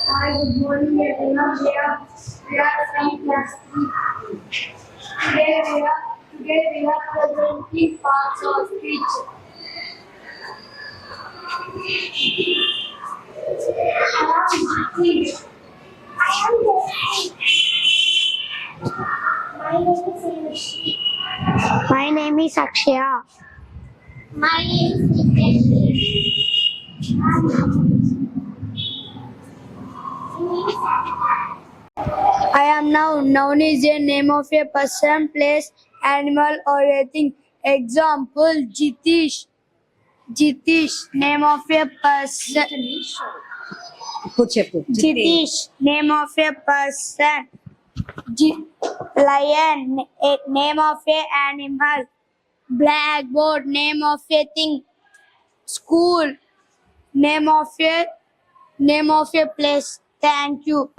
Hi, good morning everyone. We are from class 3. Today we are presenting parts of speech. I am My name is Akshaya. My name is I am noun. Noun is a name of a person, place, animal, or a thing. Example: Jitish. Jitish, name of a person. Jitish, name of a person. Lion, name of a animal. Blackboard, name of a thing. School, name of a place. Thank you.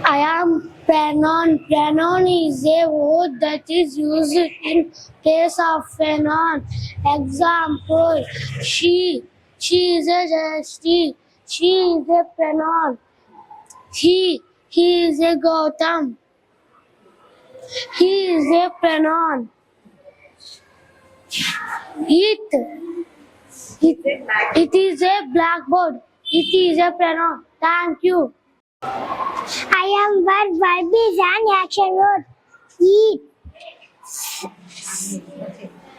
I am pronoun. Pronoun is a word that is used in place of a noun. Example: she. She is a she. She is a pronoun. He. He is a Gautam. He is a pronoun. It is a blackboard. It is a pronoun. Thank you. I am verb is an action word.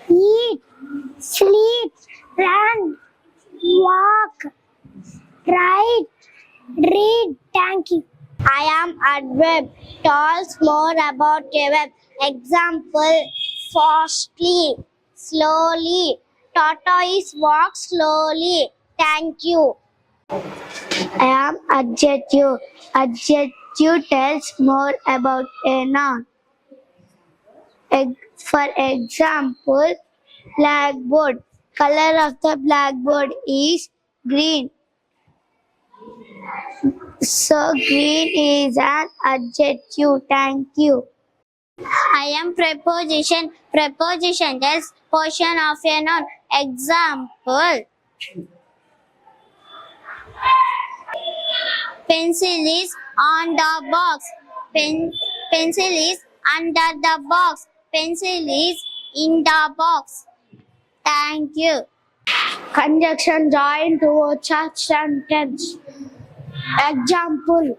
Eat, sleep, run, walk, write, read. Thank you. I am adverb. Tells more about a verb. Example: fastly, slowly. Tortoise walks slowly. Thank you. I am adjective. Adjective tells more about a noun. For example, blackboard. Color of the blackboard is green. So green is an adjective. Thank you. I am preposition. Preposition tells portion of a noun. Example: pencil is on the box. Pencil is under the box. Pencil is in the box. Thank you. Conjunction join towards a sentence. Example: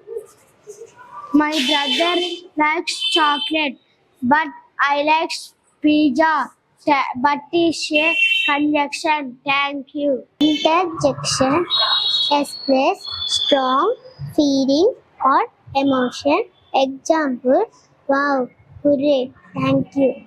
my brother likes chocolate, but I like pizza. But is a conjunction. Thank you. Interjection express strong feeling or emotion. Example: wow, hooray. Thank you.